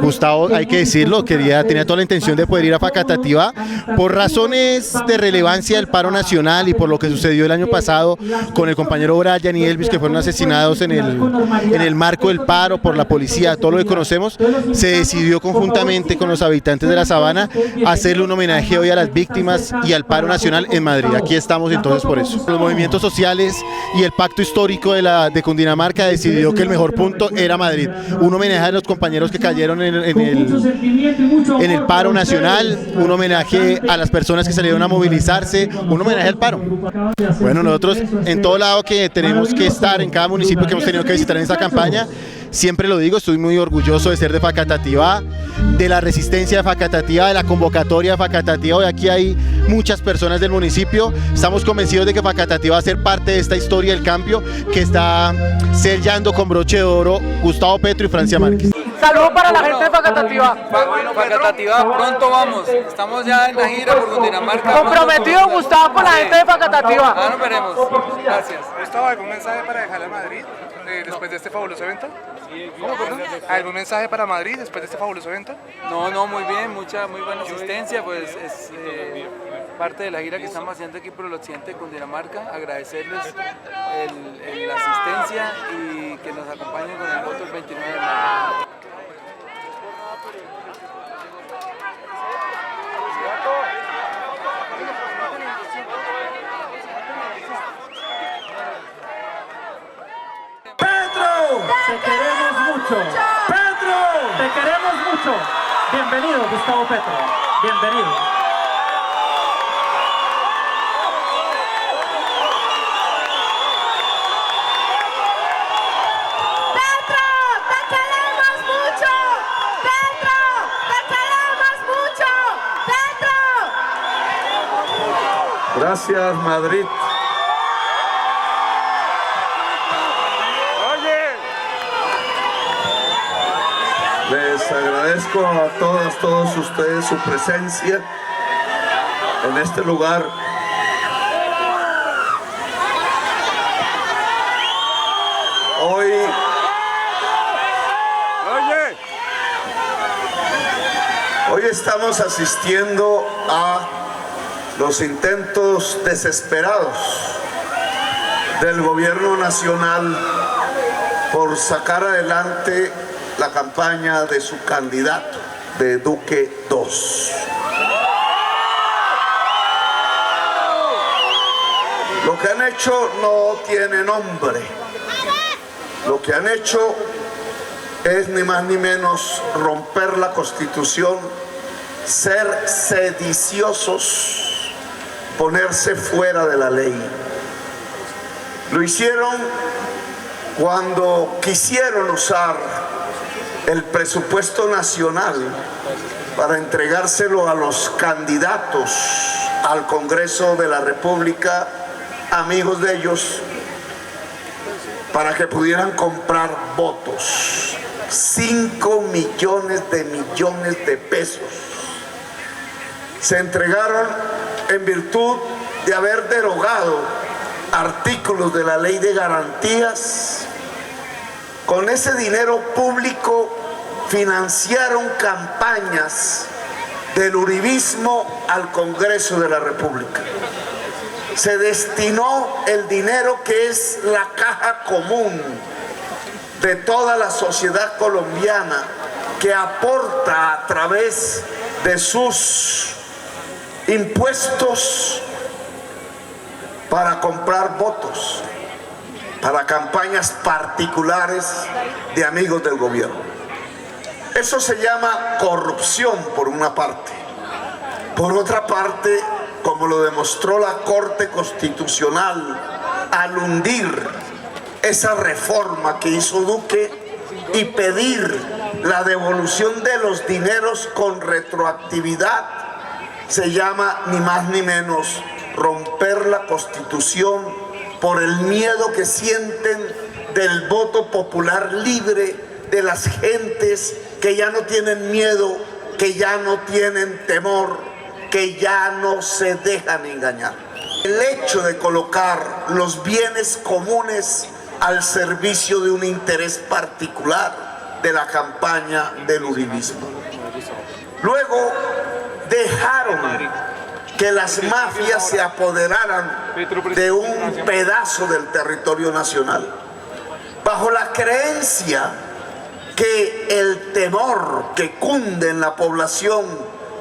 Gustavo, hay que decirlo, tenía toda la intención de poder ir a Facatativá por razones de relevancia del paro nacional y por lo que sucedió el año pasado con el compañero Brian y Elvis, que fueron asesinados en el marco del paro por la policía, todo lo que conocemos. Se decidió conjuntamente con los habitantes de la Sabana hacerle un homenaje hoy a las víctimas y al paro nacional en Madrid. Aquí estamos entonces por eso. Los movimientos sociales y el pacto histórico de Cundinamarca decidió que el mejor punto era Madrid. Un homenaje a los compañeros que cayeron en el paro nacional, un homenaje a las personas que salieron a movilizarse, un homenaje al paro. Bueno, nosotros en todo lado que tenemos que estar, en cada municipio que hemos tenido que visitar en esta campaña, siempre lo digo, estoy muy orgulloso de ser de Facatativá, de la resistencia de Facatativá, de la convocatoria de Facatativá. Hoy aquí hay muchas personas del municipio. Estamos convencidos de que Facatativá va a ser parte de esta historia del cambio que está sellando con broche de oro Gustavo Petro y Francia Márquez. Saludos para la gente de Facatativá. Facatativá, pronto vamos. Estamos ya en la gira por Cundinamarca. Comprometido Gustavo con la gente de Facatativá. Ah, nos veremos. Gracias. Gustavo, ¿algún mensaje para dejarle a Madrid después de este fabuloso evento? ¿Cómo, perdón? ¿Algún mensaje para Madrid después de este fabuloso evento? No, muy bien, muy buena asistencia, pues es parte de la gira que estamos haciendo aquí por el occidente de Cundinamarca. Agradecerles la asistencia y que nos acompañen con el voto el 29 de mayo. Te queremos mucho. ¡Petro! Te queremos mucho. Bienvenido, Gustavo Petro. Bienvenido. ¡Petro! ¡Te queremos mucho! ¡Petro! ¡Te queremos mucho! ¡Petro! Gracias, Madrid. Les agradezco a todos ustedes su presencia en este lugar. Hoy estamos asistiendo a los intentos desesperados del gobierno nacional por sacar adelante la campaña de su candidato, de Duque II. Lo que han hecho no tiene nombre. Lo que han hecho es ni más ni menos romper la Constitución, ser sediciosos, ponerse fuera de la ley. Lo hicieron cuando quisieron usar el presupuesto nacional para entregárselo a los candidatos al Congreso de la República, amigos de ellos, para que pudieran comprar votos. 5 millones de pesos se entregaron en virtud de haber derogado artículos de la Ley de Garantías. Con ese dinero público financiaron campañas del uribismo al Congreso de la República. Se destinó el dinero que es la caja común de toda la sociedad colombiana, que aporta a través de sus impuestos para comprar votos, para campañas particulares de amigos del gobierno. Eso se llama corrupción por una parte. Por otra parte, como lo demostró la Corte Constitucional al hundir esa reforma que hizo Duque y pedir la devolución de los dineros con retroactividad, se llama ni más ni menos romper la Constitución por el miedo que sienten del voto popular libre, de las gentes que ya no tienen miedo, que ya no tienen temor, que ya no se dejan engañar. El hecho de colocar los bienes comunes al servicio de un interés particular de la campaña del uribismo. Luego dejaron que las mafias se apoderaran de un pedazo del territorio nacional, bajo la creencia que el temor que cunde en la población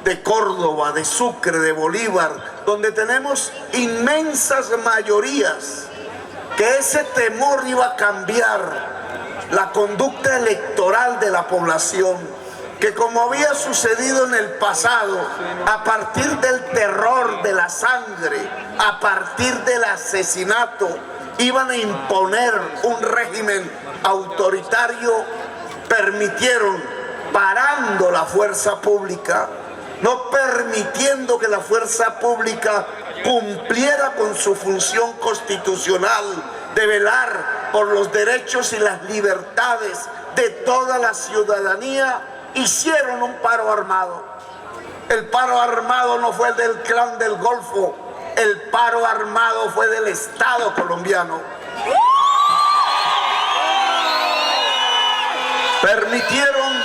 de Córdoba, de Sucre, de Bolívar, donde tenemos inmensas mayorías, que ese temor iba a cambiar la conducta electoral de la población, que como había sucedido en el pasado, a partir del terror, de la sangre, a partir del asesinato, iban a imponer un régimen autoritario, permitieron, parando la fuerza pública, no permitiendo que la fuerza pública cumpliera con su función constitucional de velar por los derechos y las libertades de toda la ciudadanía, hicieron un paro armado. El paro armado no fue del Clan del Golfo, el paro armado fue del Estado colombiano. Permitieron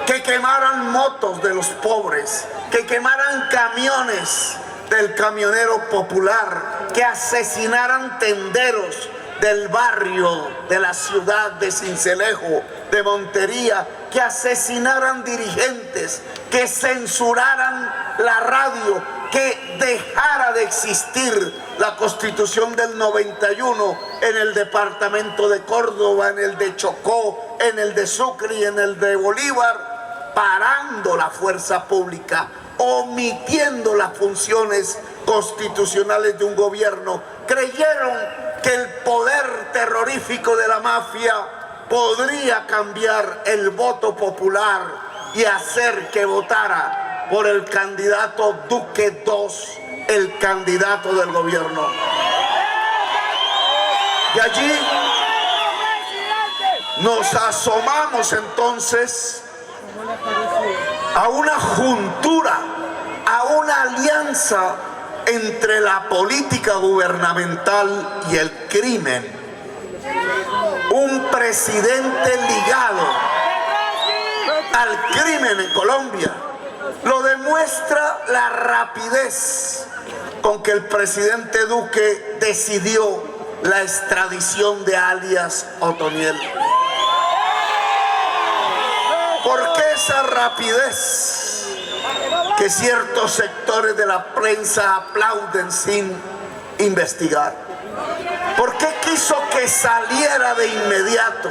que quemaran motos de los pobres, que quemaran camiones del camionero popular, que asesinaran tenderos del barrio, de la ciudad de Sincelejo, de Montería, que asesinaran dirigentes, que censuraran la radio, que dejara de existir la Constitución del 91 en el departamento de Córdoba, en el de Chocó, en el de Sucre y en el de Bolívar, parando la fuerza pública, omitiendo las funciones constitucionales de un gobierno. Creyeron que el poder terrorífico de la mafia podría cambiar el voto popular y hacer que votara por el candidato Duque II, el candidato del gobierno. Y allí nos asomamos entonces a una juntura, a una alianza entre la política gubernamental y el crimen. Un presidente ligado al crimen en Colombia. Lo demuestra la rapidez con que el presidente Duque decidió la extradición de alias Otoniel. ¿Por qué esa rapidez que ciertos sectores de la prensa aplauden sin investigar? ¿Por qué quiso que saliera de inmediato?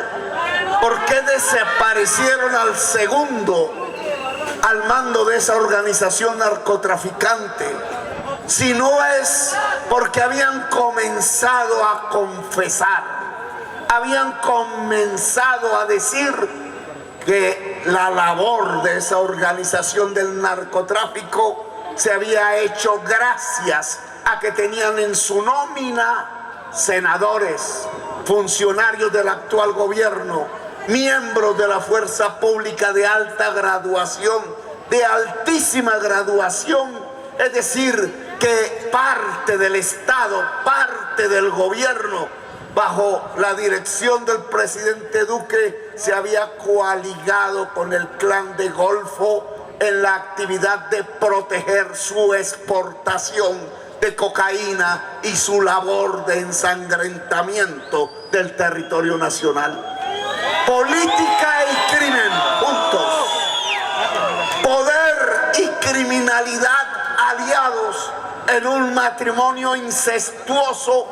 ¿Por qué desaparecieron al segundo al mando de esa organización narcotraficante? Si no es porque habían comenzado a confesar, habían comenzado a decir que la labor de esa organización del narcotráfico se había hecho gracias a que tenían en su nómina senadores, funcionarios del actual gobierno, miembros de la fuerza pública de alta graduación, de altísima graduación, es decir, que parte del Estado, parte del gobierno, bajo la dirección del presidente Duque, se había coaligado con el Clan de Golfo en la actividad de proteger su exportación de cocaína y su labor de ensangrentamiento del territorio nacional. Política y crimen juntos. Poder y criminalidad aliados en un matrimonio incestuoso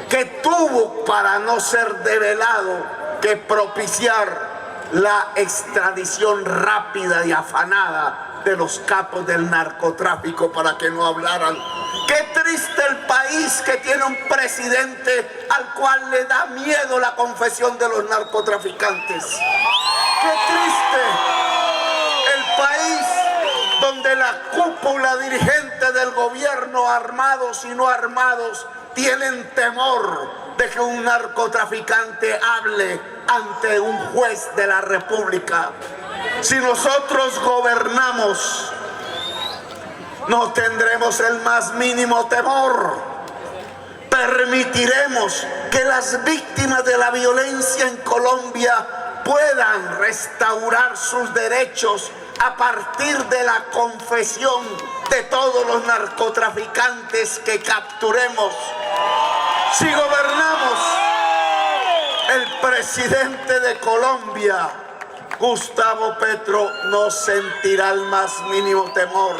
que tuvo, para no ser develado, que propiciar la extradición rápida y afanada de los capos del narcotráfico para que no hablaran. Qué triste el país que tiene un presidente al cual le da miedo la confesión de los narcotraficantes. Qué triste el país donde la cúpula dirigente del gobierno, armados y no armados, tienen temor de que un narcotraficante hable ante un juez de la República. Si nosotros gobernamos, no tendremos el más mínimo temor. Permitiremos que las víctimas de la violencia en Colombia puedan restaurar sus derechos a partir de la confesión de todos los narcotraficantes que capturemos. Si gobernamos, el presidente de Colombia, Gustavo Petro, no sentirá el más mínimo temor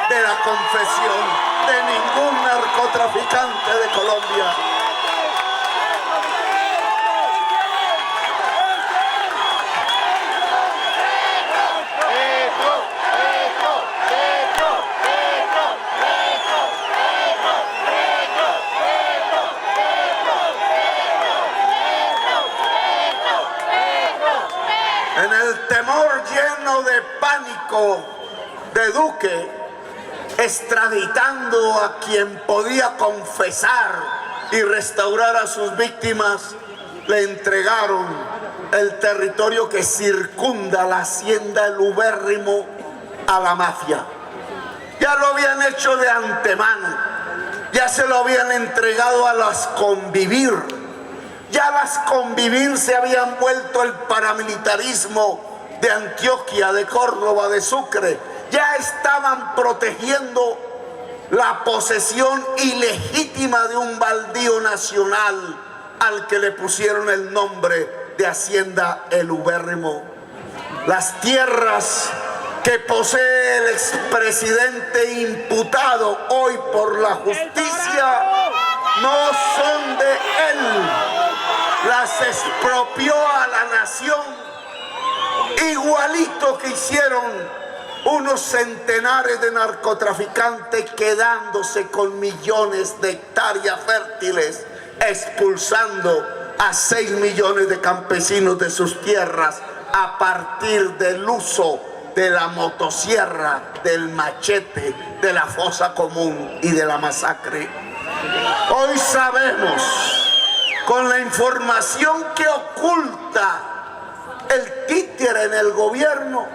de la confesión de ningún narcotraficante de Colombia. En el temor lleno de pánico de Duque, extraditando a quien podía confesar y restaurar a sus víctimas, le entregaron el territorio que circunda la hacienda El Ubérrimo a la mafia. Ya lo habían hecho de antemano, ya se lo habían entregado a las Convivir. Ya las Convivir se habían vuelto el paramilitarismo de Antioquia, de Córdoba, de Sucre. Ya estaban protegiendo la posesión ilegítima de un baldío nacional al que le pusieron el nombre de Hacienda El Ubérrimo. Las tierras que posee el expresidente imputado hoy por la justicia no son de él. Las expropió a la nación, igualito que hicieron unos centenares de narcotraficantes, quedándose con millones de hectáreas fértiles, expulsando a 6 millones de campesinos de sus tierras a partir del uso de la motosierra, del machete, de la fosa común y de la masacre. Hoy sabemos, con la información que oculta el títere en el gobierno,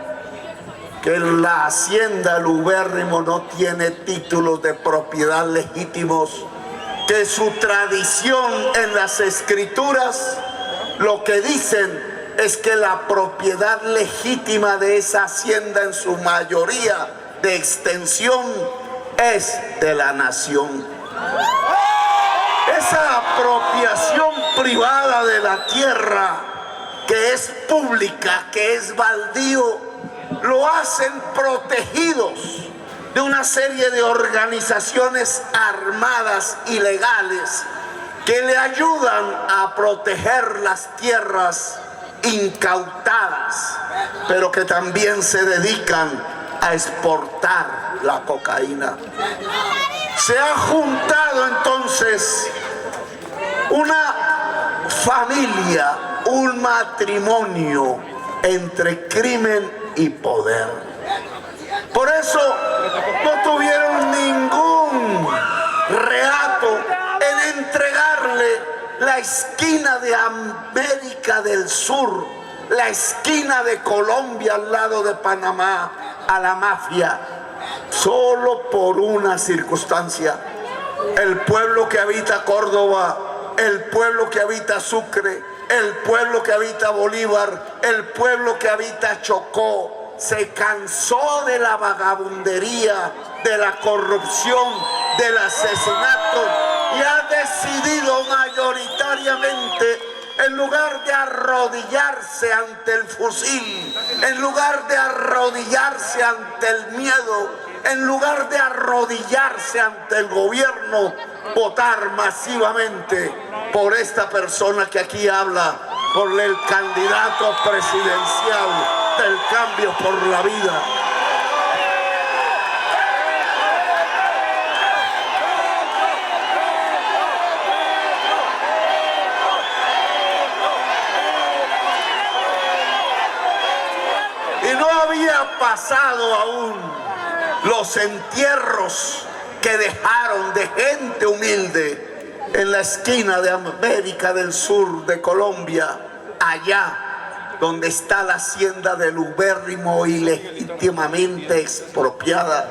que la hacienda El Ubérrimo no tiene títulos de propiedad legítimos, que su tradición en las escrituras lo que dicen es que la propiedad legítima de esa hacienda en su mayoría de extensión es de la nación. Esa apropiación privada de la tierra, que es pública, que es baldío, lo hacen protegidos de una serie de organizaciones armadas ilegales que le ayudan a proteger las tierras incautadas, pero que también se dedican a exportar la cocaína. Se ha juntado entonces una familia, un matrimonio entre crimen y poder. Por eso no tuvieron ningún reato en entregarle la esquina de América del Sur, la esquina de Colombia al lado de Panamá a la mafia, solo por una circunstancia. El pueblo que habita Córdoba, el pueblo que habita Sucre, el pueblo que habita Bolívar, el pueblo que habita Chocó, se cansó de la vagabundería, de la corrupción, del asesinato, y ha decidido mayoritariamente, en lugar de arrodillarse ante el fusil, en lugar de arrodillarse ante el miedo, en lugar de arrodillarse ante el gobierno, votar masivamente por esta persona que aquí habla, por el candidato presidencial del Cambio por la Vida. Y no había pasado aún los entierros que dejaron de gente humilde en la esquina de América del Sur de Colombia, allá donde está la hacienda del Ubérrimo ilegítimamente expropiada.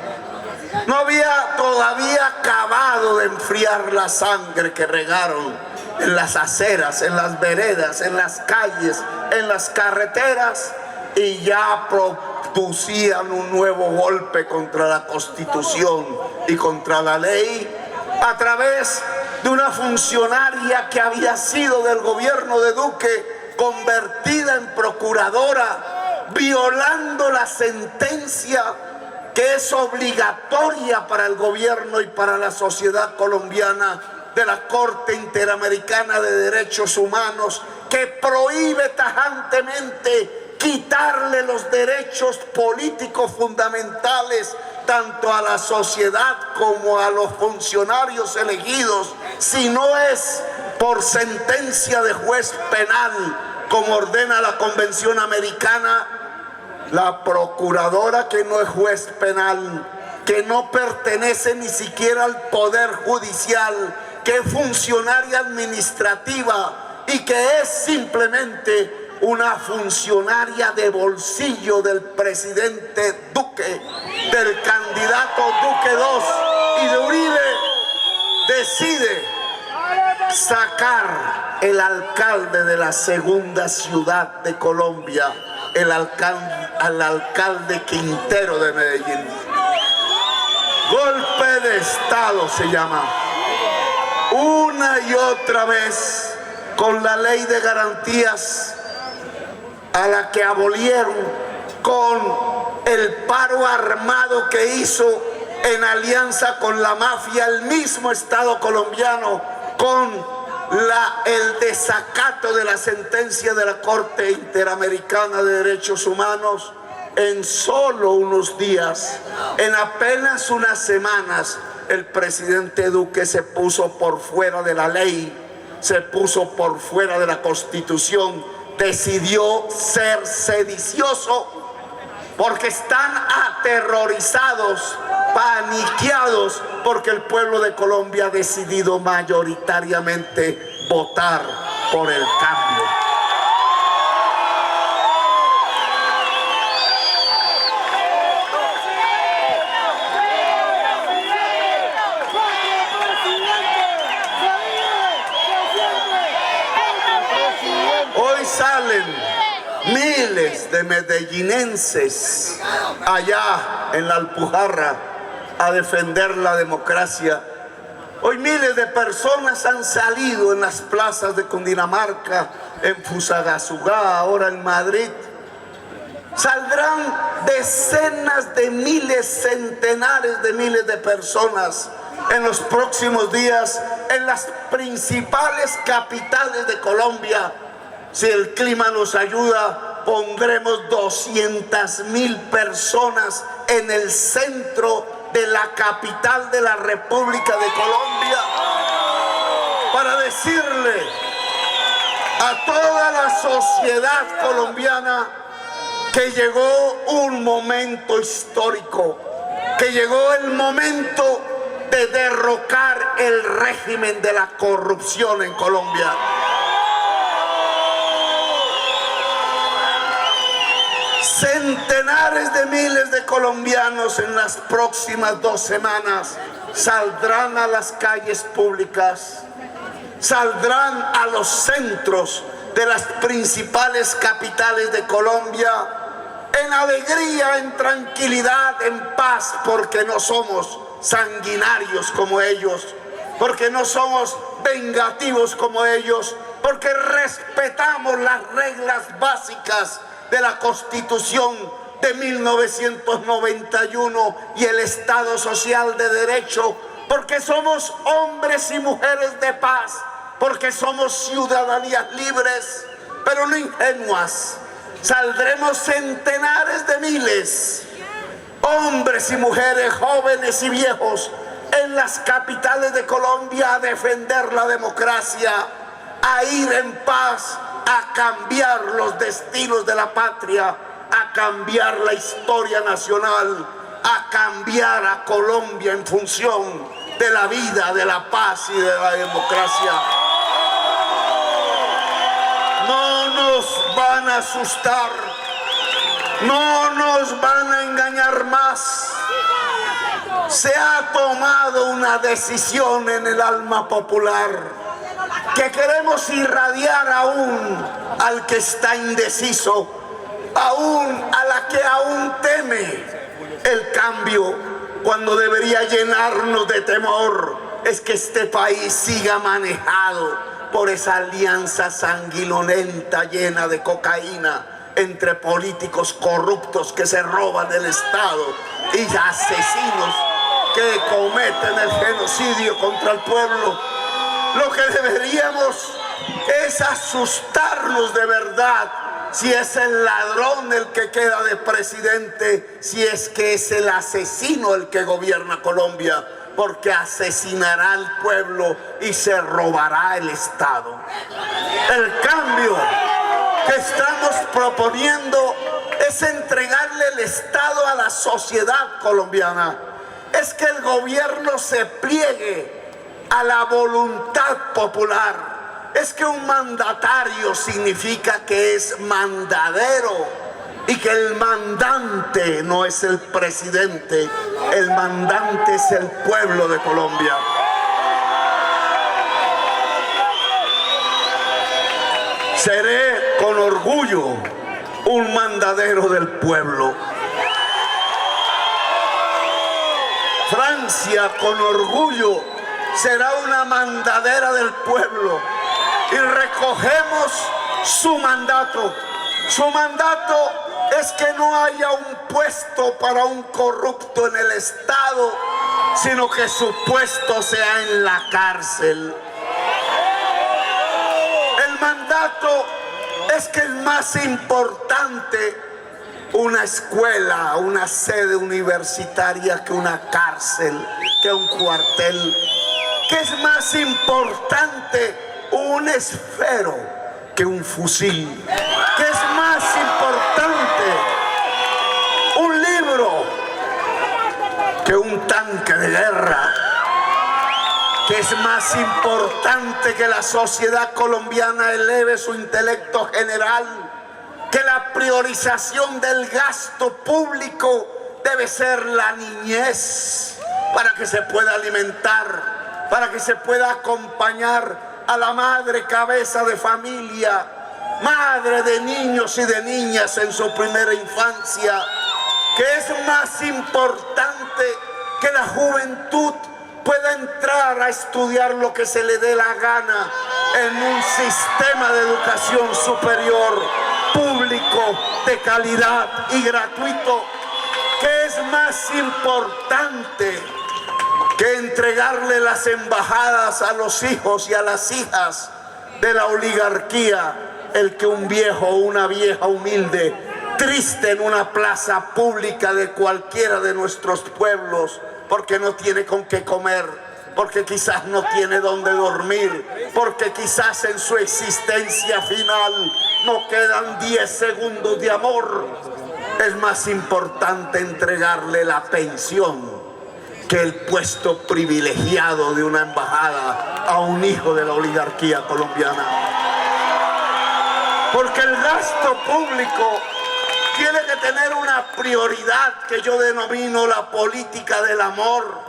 No había todavía acabado de enfriar la sangre que regaron en las aceras, en las veredas, en las calles, en las carreteras, y ya propusían un nuevo golpe contra la Constitución y contra la ley a través de una funcionaria que había sido del gobierno de Duque, convertida en procuradora, violando la sentencia que es obligatoria para el gobierno y para la sociedad colombiana de la Corte Interamericana de Derechos Humanos, que prohíbe tajantemente quitarle los derechos políticos fundamentales tanto a la sociedad como a los funcionarios elegidos, si no es por sentencia de juez penal, como ordena la Convención Americana. La procuradora, que no es juez penal, que no pertenece ni siquiera al Poder Judicial, que es funcionaria administrativa y que es simplemente una funcionaria de bolsillo del presidente Duque, del candidato Duque II y de Uribe, decide sacar el alcalde de la segunda ciudad de Colombia, al alcalde Quintero de Medellín. Golpe de Estado se llama. Una y otra vez, con la ley de garantías, a la que abolieron, con el paro armado que hizo en alianza con la mafia el mismo Estado colombiano, con el desacato de la sentencia de la Corte Interamericana de Derechos Humanos. En solo unos días, en apenas unas semanas, el presidente Duque se puso por fuera de la ley, se puso por fuera de la Constitución, decidió ser sedicioso, porque están aterrorizados, paniqueados, porque el pueblo de Colombia ha decidido mayoritariamente votar por el cambio. Hoy salen miles de medellinenses allá en la Alpujarra a defender la democracia. Hoy miles de personas han salido en las plazas de Cundinamarca, en Fusagasugá, ahora en Madrid. Saldrán decenas de miles, centenares de miles de personas en los próximos días en las principales capitales de Colombia. Si el clima nos ayuda, pondremos 200.000 personas en el centro de la capital de la República de Colombia para decirle a toda la sociedad colombiana que llegó un momento histórico, que llegó el momento de derrocar el régimen de la corrupción en Colombia. Centenares de miles de colombianos en las próximas 2 semanas saldrán a las calles públicas, saldrán a los centros de las principales capitales de Colombia en alegría, en tranquilidad, en paz, porque no somos sanguinarios como ellos, porque no somos vengativos como ellos, porque respetamos las reglas básicas de la Constitución de 1991 y el Estado Social de Derecho, porque somos hombres y mujeres de paz, porque somos ciudadanías libres, pero no ingenuas. Saldremos centenares de miles, hombres y mujeres, jóvenes y viejos, en las capitales de Colombia a defender la democracia, a ir en paz, a cambiar los destinos de la patria, a cambiar la historia nacional, a cambiar a Colombia en función de la vida, de la paz y de la democracia. No nos van a asustar, no nos van a engañar más. Se ha tomado una decisión en el alma popular que queremos irradiar aún al que está indeciso, aún a la que aún teme el cambio, cuando debería llenarnos de temor es que este país siga manejado por esa alianza sanguinolenta llena de cocaína entre políticos corruptos que se roban el Estado y asesinos que cometen el genocidio contra el pueblo. Lo que deberíamos es asustarnos de verdad si es el ladrón el que queda de presidente, si es que es el asesino el que gobierna Colombia, porque asesinará al pueblo y se robará el Estado. El cambio que estamos proponiendo es entregarle el Estado a la sociedad colombiana. Es que el gobierno se pliegue a la voluntad popular. Es que un mandatario significa que es mandadero y que el mandante no es el presidente, el mandante es el pueblo de Colombia. Seré con orgullo un mandadero del pueblo. Francia con orgullo será una mandadera del pueblo y recogemos su mandato. Su mandato es que no haya un puesto para un corrupto en el Estado, sino que su puesto sea en la cárcel. El mandato es que es más importante una escuela, una sede universitaria que una cárcel, que un cuartel. Que es más importante un esfero que un fusil. Que es más importante un libro que un tanque de guerra. Que es más importante que la sociedad colombiana eleve su intelecto general, que la priorización del gasto público debe ser la niñez para que se pueda alimentar, para que se pueda acompañar a la madre cabeza de familia, madre de niños y de niñas en su primera infancia, que es más importante que la juventud pueda entrar a estudiar lo que se le dé la gana en un sistema de educación superior, público, de calidad y gratuito. ¿Qué es más importante que entregarle las embajadas a los hijos y a las hijas de la oligarquía, el que un viejo o una vieja humilde, triste en una plaza pública de cualquiera de nuestros pueblos, porque no tiene con qué comer, porque quizás no tiene dónde dormir, porque quizás en su existencia final no quedan 10 segundos de amor? Es más importante entregarle la pensión que el puesto privilegiado de una embajada a un hijo de la oligarquía colombiana. Porque el gasto público tiene que tener una prioridad que yo denomino la política del amor.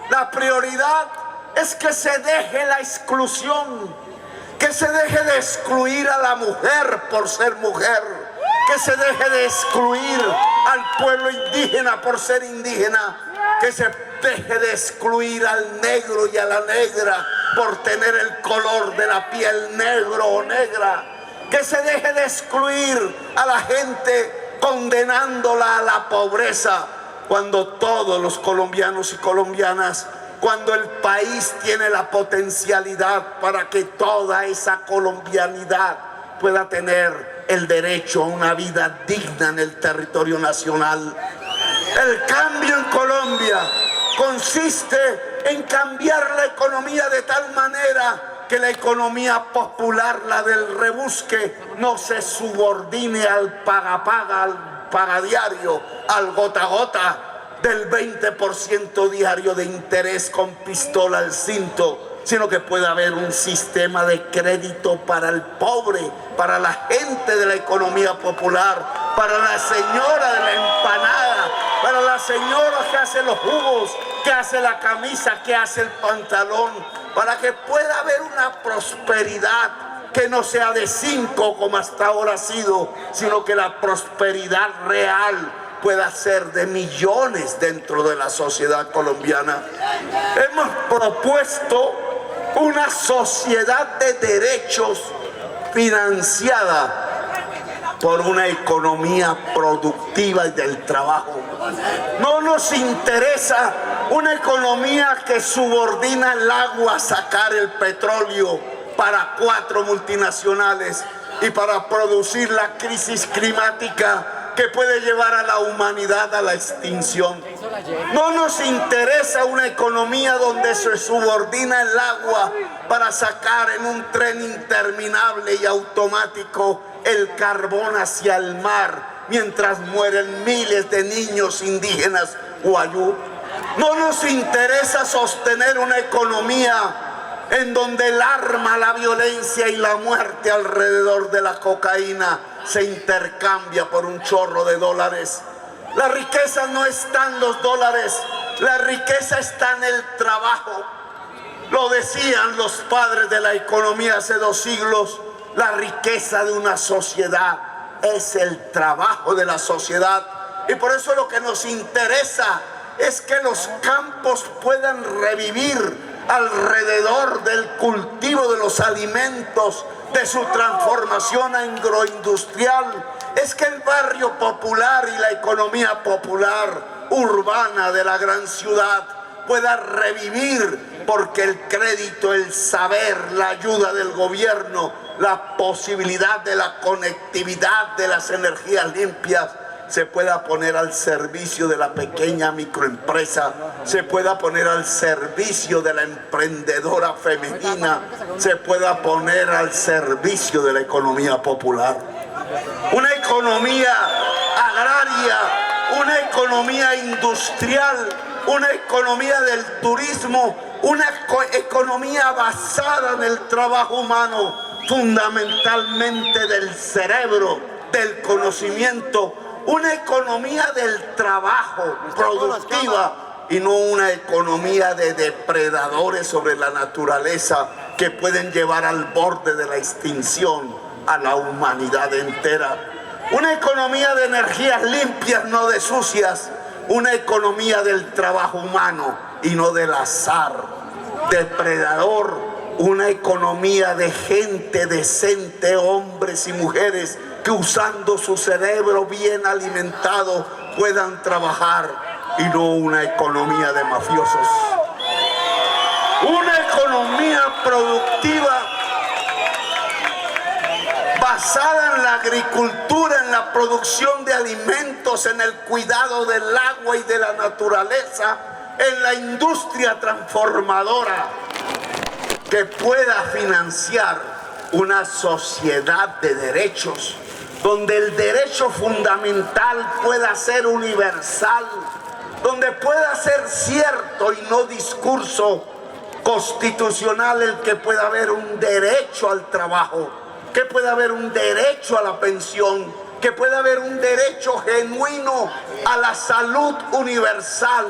La prioridad es que se deje la exclusión, que se deje de excluir a la mujer por ser mujer, que se deje de excluir al pueblo indígena por ser indígena, que se deje de excluir al negro y a la negra por tener el color de la piel negro o negra, que se deje de excluir a la gente condenándola a la pobreza, cuando todos los colombianos y colombianas, cuando el país tiene la potencialidad para que toda esa colombianidad pueda tener el derecho a una vida digna en el territorio nacional. El cambio en Colombia consiste en cambiar la economía de tal manera que la economía popular, la del rebusque, no se subordine al paga-paga, al paga-diario, al gota-gota del 20% diario de interés con pistola al cinto, sino que pueda haber un sistema de crédito para el pobre, para la gente de la economía popular, para la señora de la empanada, para la señora que hace los jugos, que hace la camisa, que hace el pantalón, para que pueda haber una prosperidad que no sea de 5 como hasta ahora ha sido, sino que la prosperidad real pueda ser de millones dentro de la sociedad colombiana. Hemos propuesto una sociedad de derechos financiada por una economía productiva y del trabajo. No nos interesa una economía que subordina el agua a sacar el petróleo para 4 multinacionales y para producir la crisis climática que puede llevar a la humanidad a la extinción. No nos interesa una economía donde se subordina el agua para sacar en un tren interminable y automático el carbón hacia el mar, mientras mueren miles de niños indígenas guayú. No nos interesa sostener una economía en donde el arma, la violencia y la muerte alrededor de la cocaína se intercambia por un chorro de dólares. La riqueza no está en los dólares, la riqueza está en el trabajo. Lo decían los padres de la economía hace 2 siglos. La riqueza de una sociedad es el trabajo de la sociedad. Y por eso lo que nos interesa es que los campos puedan revivir alrededor del cultivo de los alimentos, de su transformación agroindustrial. Es que el barrio popular y la economía popular urbana de la gran ciudad pueda revivir, porque el crédito, el saber, la ayuda del gobierno, la posibilidad de la conectividad de las energías limpias se pueda poner al servicio de la pequeña microempresa, se pueda poner al servicio de la emprendedora femenina, se pueda poner al servicio de la economía popular. Una economía agraria, una economía industrial, una economía del turismo, una economía basada en el trabajo humano, fundamentalmente del cerebro, del conocimiento. Una economía del trabajo productiva y no una economía de depredadores sobre la naturaleza que pueden llevar al borde de la extinción a la humanidad entera. Una economía de energías limpias, no de sucias. Una economía del trabajo humano y no del azar depredador. Una economía de gente decente, hombres y mujeres, que usando su cerebro bien alimentado puedan trabajar, y no una economía de mafiosos. Una economía productiva basada en la agricultura, en la producción de alimentos, en el cuidado del agua y de la naturaleza, en la industria transformadora que pueda financiar una sociedad de derechos, donde el derecho fundamental pueda ser universal, donde pueda ser cierto y no discurso constitucional el que pueda haber un derecho al trabajo, que pueda haber un derecho a la pensión, que pueda haber un derecho genuino a la salud universal,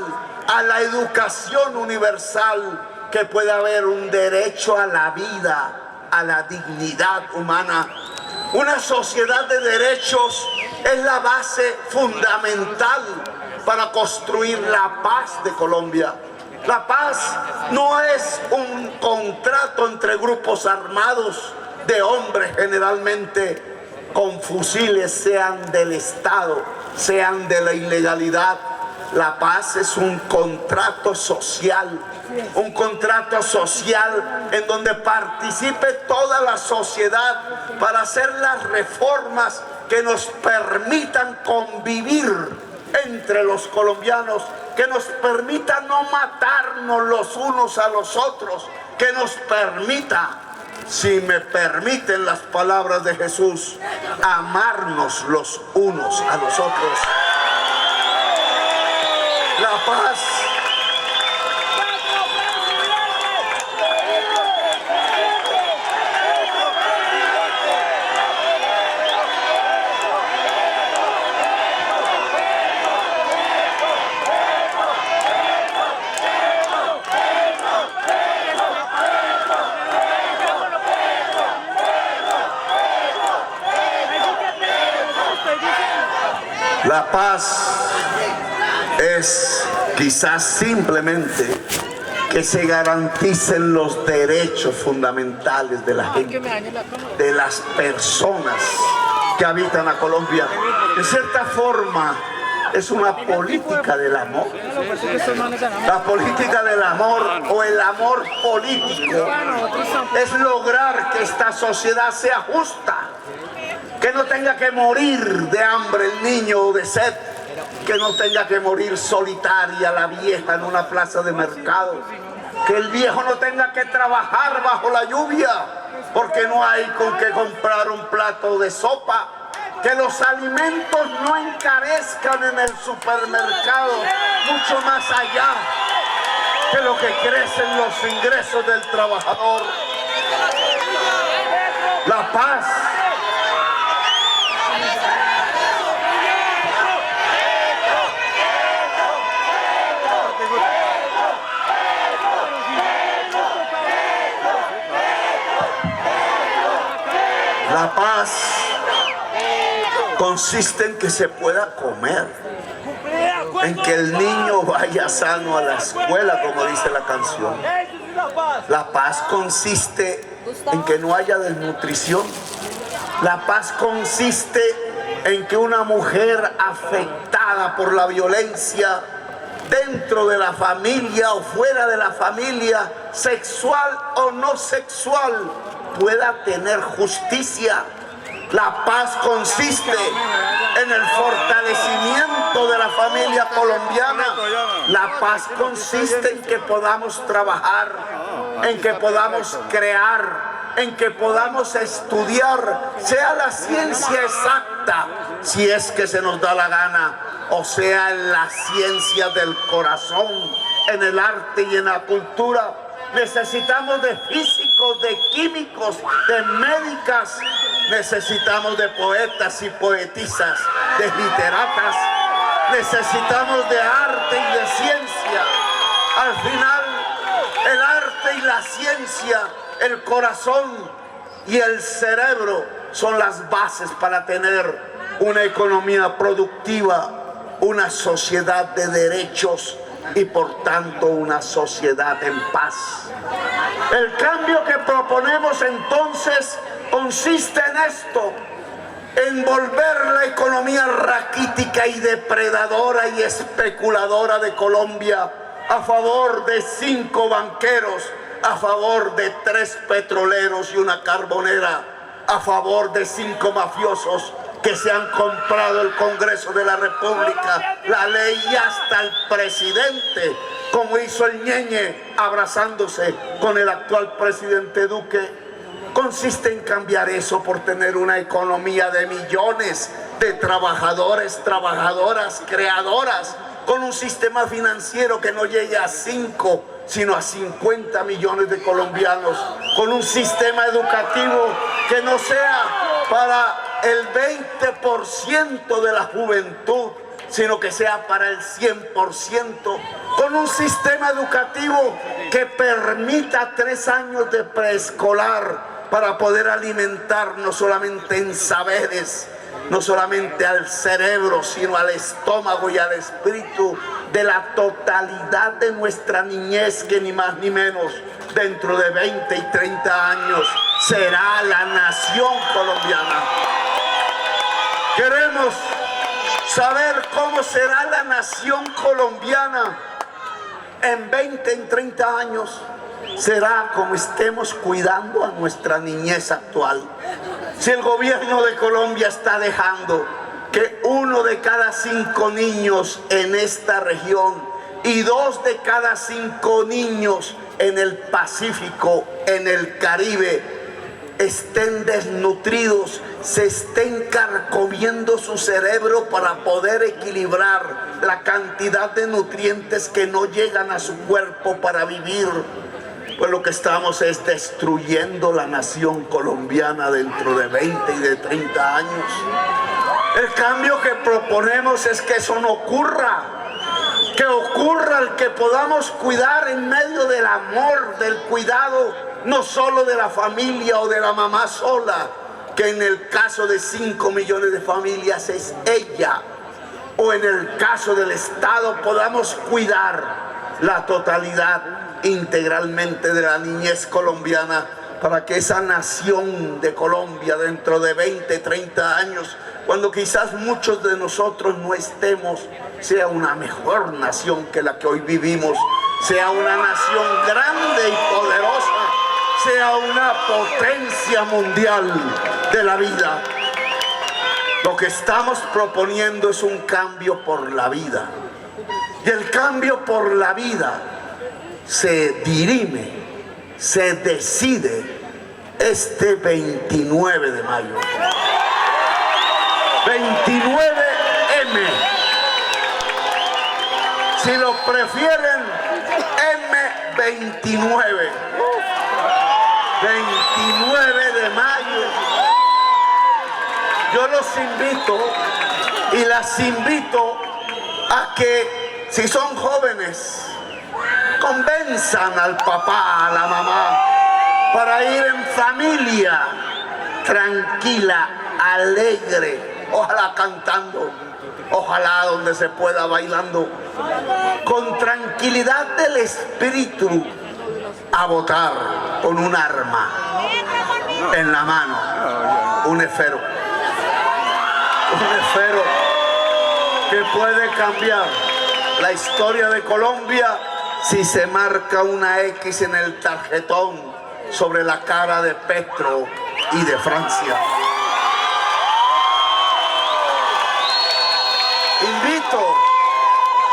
a la educación universal, que pueda haber un derecho a la vida, a la dignidad humana. Una sociedad de derechos es la base fundamental para construir la paz de Colombia. La paz no es un contrato entre grupos armados de hombres generalmente con fusiles, sean del Estado, sean de la ilegalidad. La paz es un contrato social en donde participe toda la sociedad para hacer las reformas que nos permitan convivir entre los colombianos, que nos permita no matarnos los unos a los otros, que nos permita, si me permiten las palabras de Jesús, amarnos los unos a los otros. La paz La paz es quizás simplemente que se garanticen los derechos fundamentales de la gente, de las personas que habitan a Colombia. De cierta forma, es una política del amor. La política del amor o el amor político es lograr que esta sociedad sea justa, que no tenga que morir de hambre el niño o de sed, que no tenga que morir solitaria la vieja en una plaza de mercado, que el viejo no tenga que trabajar bajo la lluvia porque no hay con qué comprar un plato de sopa, que los alimentos no encarezcan en el supermercado mucho más allá de lo que crecen los ingresos del trabajador. La paz consiste en que se pueda comer, en que el niño vaya sano a la escuela, como dice la canción. La paz consiste en que no haya desnutrición. La paz consiste en que una mujer afectada por la violencia dentro de la familia o fuera de la familia, sexual o no sexual, pueda tener justicia. La paz consiste en el fortalecimiento de la familia colombiana. La paz consiste en que podamos trabajar, en que podamos crear, en que podamos estudiar, sea la ciencia exacta, si es que se nos da la gana, o sea en la ciencia del corazón, en el arte y en la cultura. Necesitamos de físicos, de químicos, de médicas. Necesitamos de poetas y poetisas, de literatas. Necesitamos de arte y de ciencia. Al final, el arte y la ciencia, el corazón y el cerebro son las bases para tener una economía productiva, una sociedad de derechos y por tanto una sociedad en paz. El cambio que proponemos entonces consiste en esto, en volver la economía raquítica y depredadora y especuladora de Colombia a favor de 5 banqueros, a favor de 3 petroleros y una carbonera, a favor de 5 mafiosos que se han comprado el Congreso de la República, la ley y hasta el presidente, como hizo el Ñeñe abrazándose con el actual presidente Duque. Consiste en cambiar eso por tener una economía de millones de trabajadores, trabajadoras, creadoras, con un sistema financiero que no llegue a 5, sino a 50 millones de colombianos, con un sistema educativo que no sea para el 20% de la juventud, sino que sea para el 100%, con un sistema educativo que permita 3 años de preescolar para poder alimentar no solamente en saberes, no solamente al cerebro, sino al estómago y al espíritu de la totalidad de nuestra niñez, que ni más ni menos dentro de 20 y 30 años será la nación colombiana. Queremos saber cómo será la nación colombiana en 20, en 30 años. Será como estemos cuidando a nuestra niñez actual. Si el gobierno de Colombia está dejando que 1 de cada 5 niños en esta región y 2 de cada 5 niños en el Pacífico, en el Caribe, estén desnutridos, se estén carcomiendo su cerebro para poder equilibrar la cantidad de nutrientes que no llegan a su cuerpo para vivir, pues lo que estamos es destruyendo la nación colombiana dentro de 20 y de 30 años. El cambio que proponemos es que eso no ocurra, que ocurra el que podamos cuidar en medio del amor, del cuidado, no solo de la familia o de la mamá sola, que en el caso de 5 millones de familias es ella, o en el caso del Estado podamos cuidar la totalidad integralmente de la niñez colombiana, para que esa nación de Colombia dentro de 20, 30 años, cuando quizás muchos de nosotros no estemos, sea una mejor nación que la que hoy vivimos, sea una nación grande y poderosa, sea una potencia mundial de la vida. Lo que estamos proponiendo es un cambio por la vida. Y el cambio por la vida se dirime, se decide este 29 de mayo. 29M. Si lo prefieren, M29. 29 de mayo. Yo los invito y las invito a que, si son jóvenes, convenzan al papá, a la mamá, para ir en familia, tranquila, alegre, ojalá cantando, ojalá donde se pueda bailando, con tranquilidad del espíritu, a votar con un arma en la mano, un esfero que puede cambiar la historia de Colombia si se marca una X en el tarjetón sobre la cara de Petro y de Francia. Invito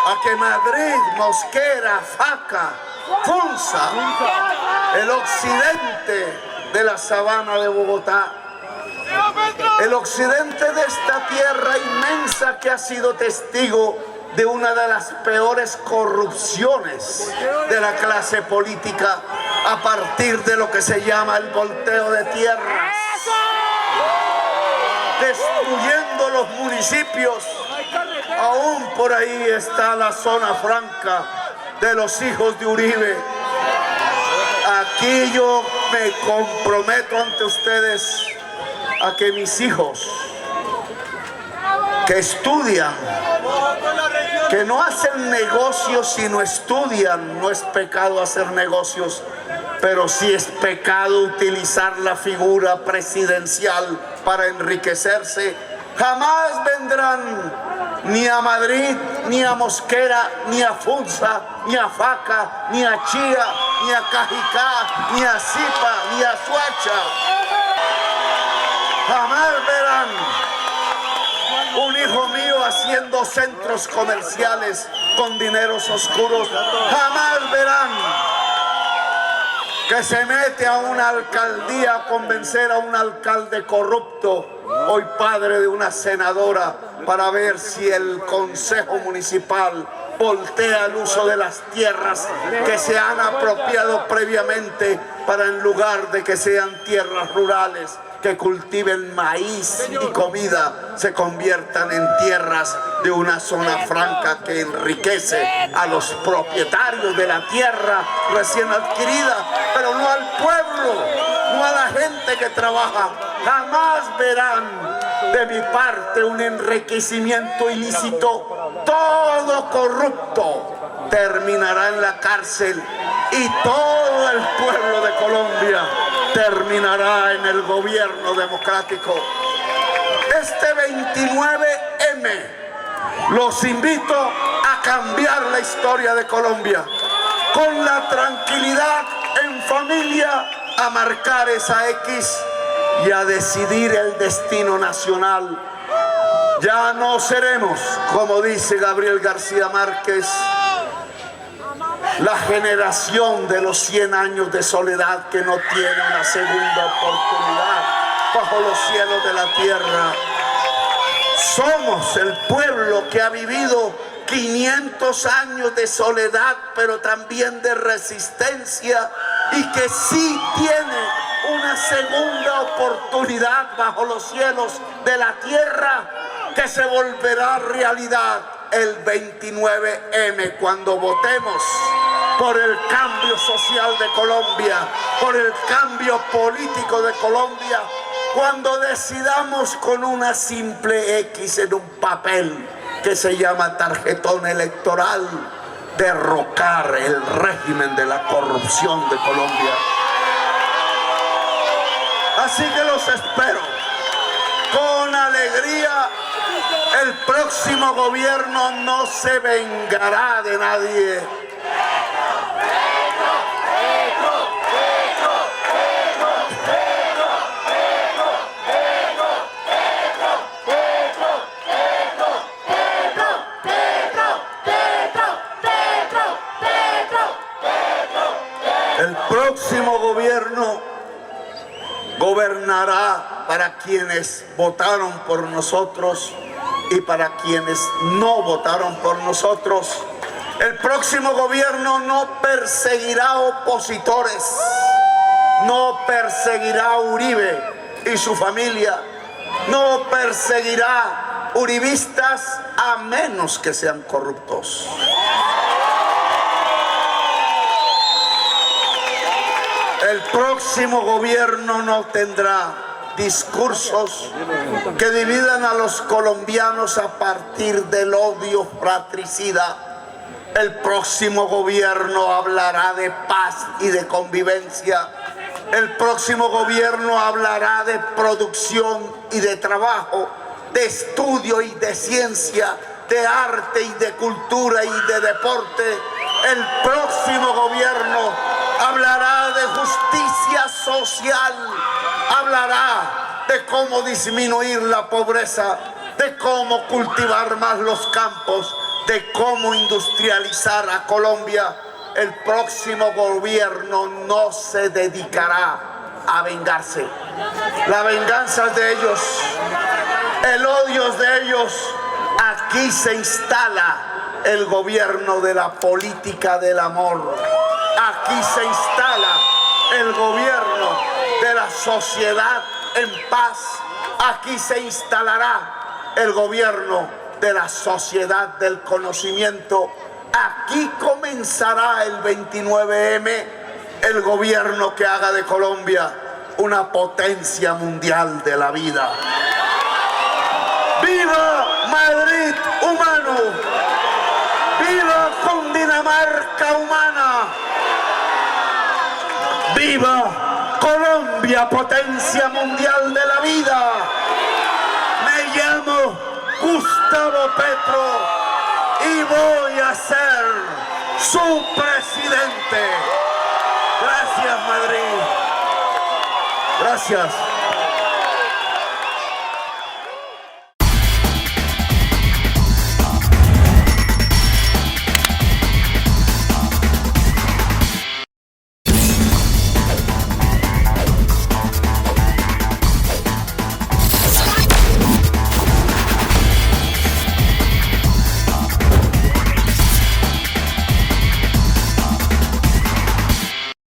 a que Madrid, Mosquera, Faca, Funza, el occidente de la sabana de Bogotá, el occidente de esta tierra inmensa que ha sido testigo de una de las peores corrupciones de la clase política a partir de lo que se llama el volteo de tierras, destruyendo los municipios. Aún por ahí está la zona franca de los hijos de Uribe. Aquí yo me comprometo ante ustedes a que mis hijos, que estudian, que no hacen negocios sino estudian, no es pecado hacer negocios, pero sí es pecado utilizar la figura presidencial para enriquecerse, jamás vendrán ni a Madrid, ni a Mosquera, ni a Funza, ni a Faca, ni a Chía, ni a Cajicá, ni a Zipa, ni a Suacha. Jamás verán un hijo mío haciendo centros comerciales con dineros oscuros. Jamás verán que se mete a una alcaldía a convencer a un alcalde corrupto, hoy padre de una senadora, para ver si el consejo municipal voltea el uso de las tierras que se han apropiado previamente, para, en lugar de que sean tierras rurales que cultiven maíz y comida, se conviertan en tierras de una zona franca que enriquece a los propietarios de la tierra recién adquirida, pero no al pueblo, no a la gente que trabaja. Jamás verán de mi parte un enriquecimiento ilícito. Todo corrupto terminará en la cárcel y todo el pueblo de Colombia terminará en el gobierno democrático. Este 29M los invito a cambiar la historia de Colombia, con la tranquilidad en familia, a marcar esa X y a decidir el destino nacional. Ya no seremos, como dice Gabriel García Márquez, la generación de los 100 años de soledad que no tiene una segunda oportunidad bajo los cielos de la tierra. Somos el pueblo que ha vivido 500 años de soledad, pero también de resistencia, y que sí tiene una segunda oportunidad bajo los cielos de la tierra, que se volverá realidad el 29M, cuando votemos por el cambio social de Colombia, por el cambio político de Colombia, cuando decidamos con una simple X en un papel que se llama tarjetón electoral, derrocar el régimen de la corrupción de Colombia. Así que los espero con alegría. El próximo gobierno no se vengará de nadie. El próximo gobierno gobernará para quienes votaron por nosotros y para quienes no votaron por nosotros. El próximo gobierno no perseguirá opositores, no perseguirá a Uribe y su familia, no perseguirá uribistas a menos que sean corruptos. El próximo gobierno no tendrá discursos que dividan a los colombianos a partir del odio fratricida. El próximo gobierno hablará de paz y de convivencia. El próximo gobierno hablará de producción y de trabajo, de estudio y de ciencia, de arte y de cultura y de deporte. El próximo gobierno hablará de justicia social, hablará de cómo disminuir la pobreza, de cómo cultivar más los campos, de cómo industrializar a Colombia. El próximo gobierno no se dedicará a vengarse. La venganza es de ellos, el odio es de ellos. Aquí se instala el gobierno de la política del amor. Aquí se instala el gobierno de la sociedad en paz. Aquí se instalará el gobierno de la sociedad del conocimiento. Aquí comenzará el 29M, el gobierno que haga de Colombia una potencia mundial de la vida. ¡Viva Madrid humano! ¡Viva Cundinamarca humana! ¡Viva Colombia, potencia mundial de la vida! Me llamo Gustavo Petro y voy a ser su presidente. Gracias, Madrid. Gracias.